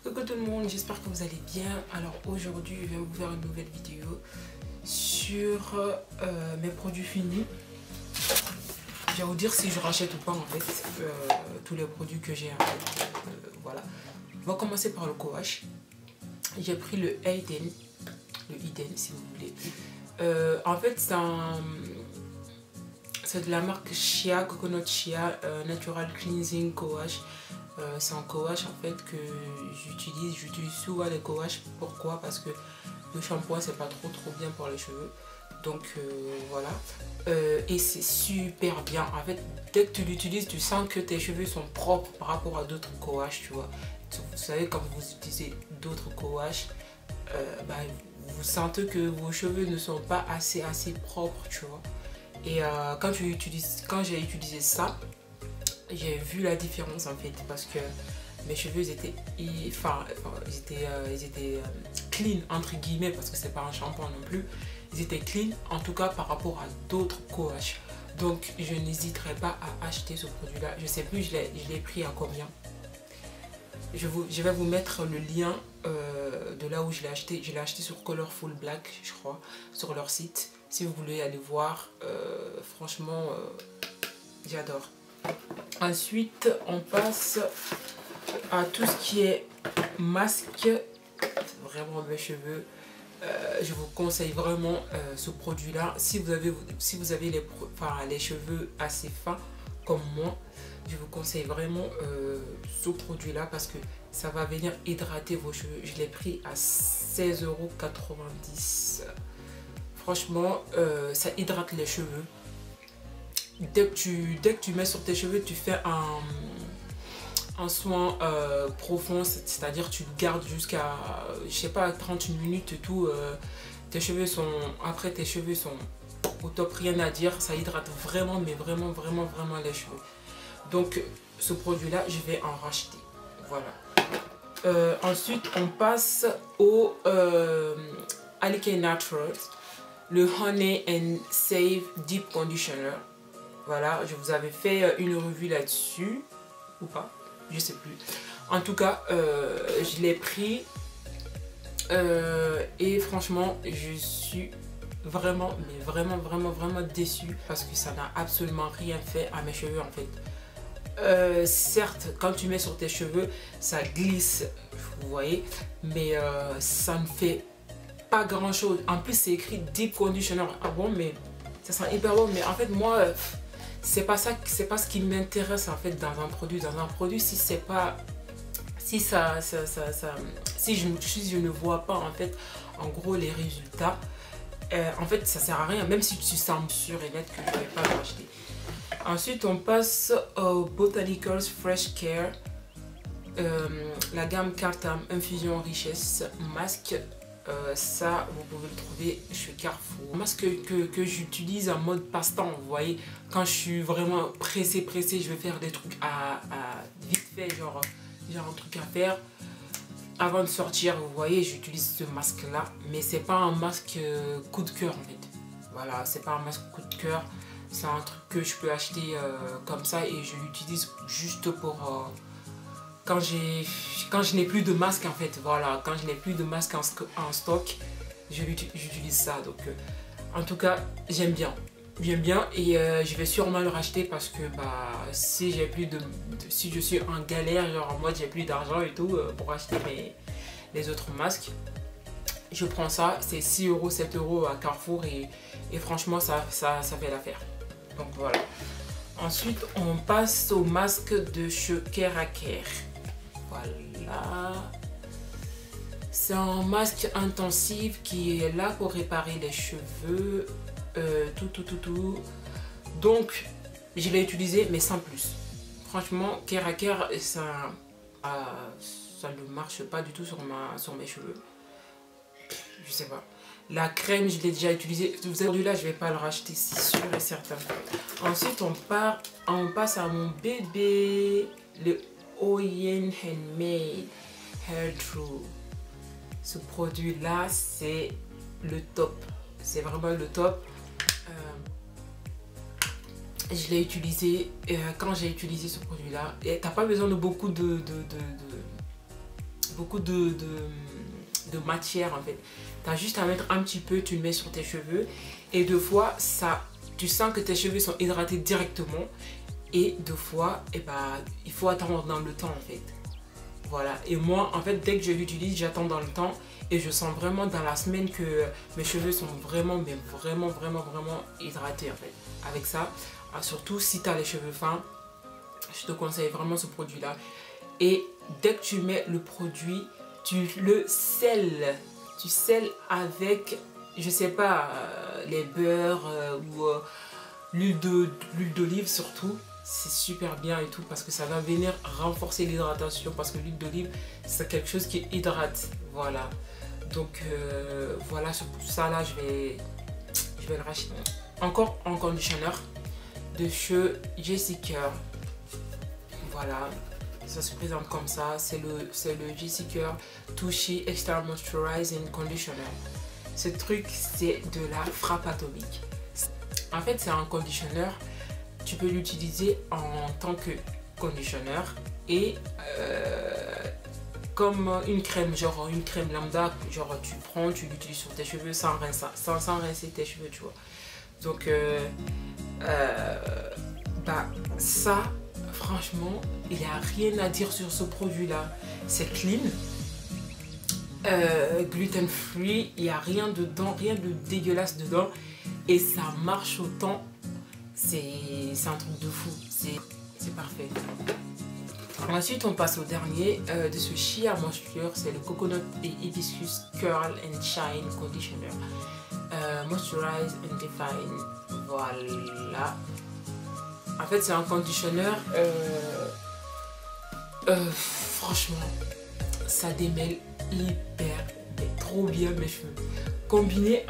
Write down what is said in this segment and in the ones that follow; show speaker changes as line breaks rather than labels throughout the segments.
Coucou tout le monde, j'espère que vous allez bien. Alors aujourd'hui je vais vous faire une nouvelle vidéo sur mes produits finis. Je vais vous dire si je rachète ou pas en fait tous les produits que j'ai en fait. Voilà. On va commencer par le coache. J'ai pris le Eden, si vous voulez. En fait c'est de la marque Shea, Coconut Shea Natural Cleansing Co-Wash. C'est un co-wash en fait que j'utilise souvent les co-wash. Pourquoi? Parce que le shampoing c'est pas trop bien pour les cheveux. Donc voilà. Et c'est super bien. En fait, dès que tu l'utilises, tu sens que tes cheveux sont propres par rapport à d'autres co-wash, tu vois. Vous savez, quand vous utilisez d'autres co-wash, vous sentez que vos cheveux ne sont pas assez propres, tu vois. Et quand j'ai utilisé ça, j'ai vu la différence en fait, parce que mes cheveux ils étaient clean entre guillemets, parce que c'est pas un shampoing non plus. Ils étaient clean en tout cas par rapport à d'autres co-wash. Donc je n'hésiterai pas à acheter ce produit là. Je sais plus je l'ai pris à combien. Je vais vous mettre le lien de là où je l'ai acheté. Je l'ai acheté sur Colorful Black, je crois, sur leur site. Si vous voulez aller voir, franchement, j'adore. Ensuite, on passe à tout ce qui est masque. Vraiment mes cheveux. Je vous conseille vraiment ce produit-là. Si vous avez les cheveux assez fins comme moi, je vous conseille vraiment ce produit-là parce que ça va venir hydrater vos cheveux. Je l'ai pris à 16,90 €. Franchement, ça hydrate les cheveux. Dès que tu mets sur tes cheveux, tu fais un soin profond, c'est-à-dire tu le gardes jusqu'à, je sais pas, 30 minutes et tout. Tes cheveux sont au top, rien à dire. Ça hydrate vraiment, mais vraiment les cheveux. Donc ce produit-là, je vais en racheter. Voilà. Ensuite, on passe au Alikay Naturals, le Honey and Save Deep Conditioner. Voilà, je vous avais fait une revue là-dessus, ou pas, je sais plus. En tout cas, je l'ai pris et franchement, je suis vraiment déçue parce que ça n'a absolument rien fait à mes cheveux en fait. Certes, quand tu mets sur tes cheveux, ça glisse, vous voyez, mais ça ne fait pas grand chose. En plus, c'est écrit Deep Conditioner. Ah bon, mais ça sent hyper bon, mais en fait, moi, c'est pas ce qui m'intéresse en fait dans un produit. Dans un produit, si je ne vois pas en fait en gros les résultats, en fait ça sert à rien, même si tu sens sûr et net que je ne vais pas l'acheter. Ensuite on passe au Botanicals Fresh Care, la gamme Cartam Infusion Richesse Masque. Ça vous pouvez le trouver chez Carrefour. Masque que j'utilise en mode passe-temps, vous voyez, quand je suis vraiment pressé, je vais faire des trucs à vite fait, genre un truc à faire avant de sortir, vous voyez, j'utilise ce masque là, mais c'est pas un masque coup de cœur en fait. Voilà, c'est pas un masque coup de cœur, c'est un truc que je peux acheter comme ça et je l'utilise juste pour quand je n'ai plus de masque en fait. Voilà, quand je n'ai plus de masque en stock, j'utilise ça. Donc en tout cas, j'aime bien et je vais sûrement le racheter parce que si je suis en galère, genre en mode j'ai plus d'argent et tout pour acheter les autres masques, je prends ça. C'est 6 €, 7 € à Carrefour et franchement ça fait l'affaire. Donc voilà. Ensuite on passe au masque de chez Keraker. Voilà, c'est un masque intensif qui est là pour réparer les cheveux, tout. Donc je l'ai utilisé mais sans plus. Franchement, Keraker, ça ne marche pas du tout sur mes cheveux. Je sais pas. La crème, je l'ai déjà utilisée. Celui-là, je vais pas le racheter, c'est sûr et certain. Ensuite, on passe à mon bébé, le Oyen Handmade Hair True. Ce produit là c'est le top, c'est vraiment le top. Je l'ai utilisé quand j'ai utilisé ce produit là, et t'as pas besoin de beaucoup beaucoup de matière en fait. Tu as juste à mettre un petit peu, tu le mets sur tes cheveux et deux fois, tu sens que tes cheveux sont hydratés directement et deux fois, il faut attendre dans le temps en fait. Voilà, et moi en fait dès que je l'utilise, j'attends dans le temps et je sens vraiment dans la semaine que mes cheveux sont vraiment, mais vraiment hydratés en fait. Avec ça, surtout si tu as les cheveux fins, je te conseille vraiment ce produit là. Et dès que tu mets le produit, tu le scelles. Tu scelles avec, je sais pas, les beurres ou l'huile d'olive surtout. C'est super bien et tout parce que ça va venir renforcer l'hydratation parce que l'huile d'olive c'est quelque chose qui hydrate. Voilà. Donc voilà, sur ça là je vais le racheter. Encore un conditionneur de chez Jessica. Voilà. Ça se présente comme ça, c'est le Jessica Touchy Extra Moisturizing Conditioner. Ce truc, c'est de la frappe atomique. En fait, c'est un conditionneur, tu peux l'utiliser en tant que conditionneur et comme une crème, genre une crème lambda, genre tu prends, tu l'utilises sur tes cheveux sans rincer tes cheveux, tu vois. Donc, ça, franchement, il n'y a rien à dire sur ce produit là. C'est clean, gluten free, il n'y a rien dedans, rien de dégueulasse dedans et ça marche autant. C'est un truc de fou, c'est parfait. Ensuite on passe au dernier de ce Shea Moisture, c'est le Coconut et Hibiscus Curl and Shine Conditioner. Moisturize and Define, voilà. En fait, c'est un conditionneur, franchement, ça démêle hyper, mais trop bien mes cheveux. Combiné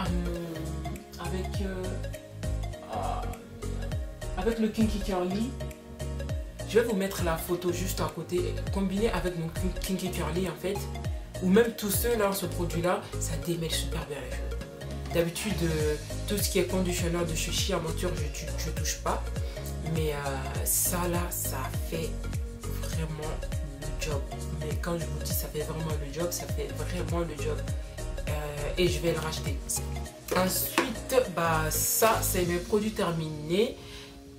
avec le Kinky Curly, je vais vous mettre la photo juste à côté. Combiné avec mon Kinky Curly en fait, ou même tout seul, là, ce produit-là, ça démêle super bien les cheveux. D'habitude, tout ce qui est conditionneur de chez Shea Moisture, je touche pas. Mais ça là, ça fait vraiment le job. Mais quand je vous dis ça fait vraiment le job, ça fait vraiment le job. Et je vais le racheter. Ensuite, ça c'est mes produits terminés.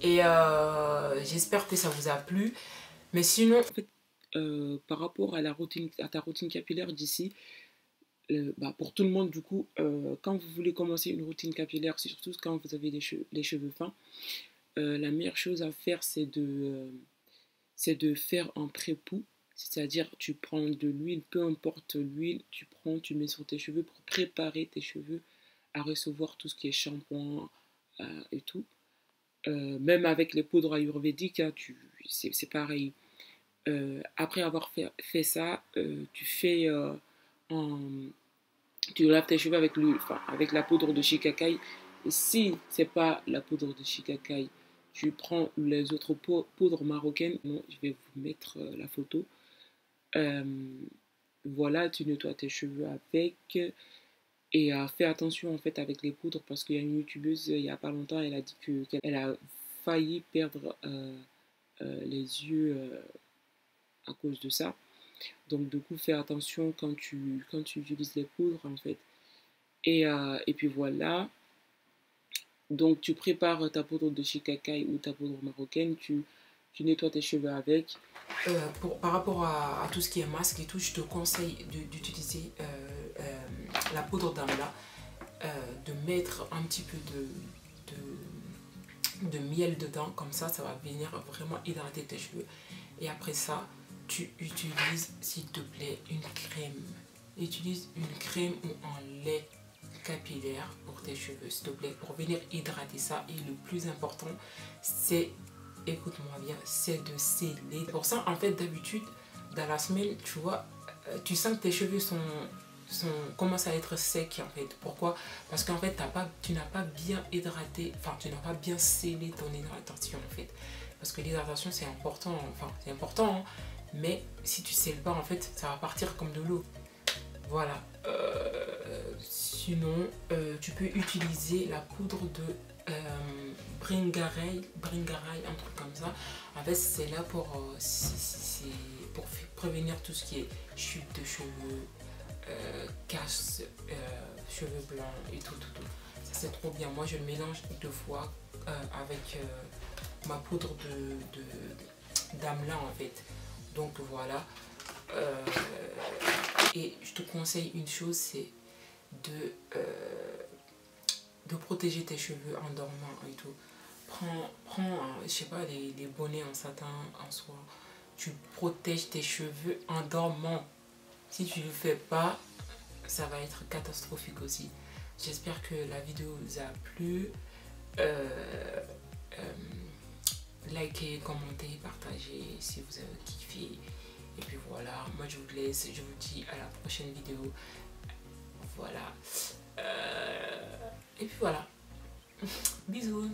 Et j'espère que ça vous a plu. Mais sinon, en fait, par rapport à ta routine capillaire d'ici, pour tout le monde du coup, quand vous voulez commencer une routine capillaire, surtout quand vous avez les cheveux fins, la meilleure chose à faire, c'est de faire un pré-poux. C'est-à-dire, tu prends de l'huile, peu importe l'huile, tu mets sur tes cheveux pour préparer tes cheveux à recevoir tout ce qui est shampoing et tout. Même avec les poudres ayurvédiques, hein, c'est pareil. Après avoir fait ça, tu laves tes cheveux avec la poudre de shikakai. Et si c'est pas la poudre de shikakai, tu prends les autres poudres marocaines. Non, je vais vous mettre la photo. Voilà, tu nettoies tes cheveux avec. Et fais attention en fait avec les poudres parce qu'il y a une youtubeuse il n'y a pas longtemps, elle a dit qu'elle a failli perdre les yeux à cause de ça. Donc du coup, fais attention quand tu utilises les poudres en fait. Et puis voilà. Donc tu prépares ta poudre de shikakai ou ta poudre marocaine, tu nettoies tes cheveux avec. Par rapport à tout ce qui est masque et tout, je te conseille d'utiliser la poudre d'amla, de mettre un petit peu de miel dedans, comme ça va venir vraiment hydrater tes cheveux. Et après ça, tu utilises s'il te plaît une crème. Utilise une crème ou un lait capillaire pour tes cheveux s'il te plaît, pour venir hydrater ça. Et le plus important, c'est, écoute-moi bien, c'est de sceller. Pour ça en fait d'habitude dans la semaine, tu vois, tu sens que tes cheveux commencent à être secs en fait. Pourquoi? Parce qu'en fait tu n'as pas bien hydraté, enfin tu n'as pas bien scellé ton hydratation en fait. Parce que l'hydratation c'est important, hein, mais si tu scelles pas en fait ça va partir comme de l'eau. Voilà. Sinon, tu peux utiliser la poudre de Bringarai, un truc comme ça. En fait, c'est là pour pour prévenir tout ce qui est chute de cheveux, casse, cheveux blancs et tout. Ça c'est trop bien. Moi je le mélange 2 fois avec ma poudre d'Amla en fait. Donc voilà. Et je te conseille une chose, c'est de protéger tes cheveux en dormant et tout. Prends je sais pas, les bonnets en satin en soie. Tu protèges tes cheveux en dormant. Si tu ne le fais pas, ça va être catastrophique aussi. J'espère que la vidéo vous a plu. Likez, commentez, partagez si vous avez kiffé. Et puis voilà, moi je vous laisse, je vous dis à la prochaine vidéo. Voilà. Et puis voilà. Bisous.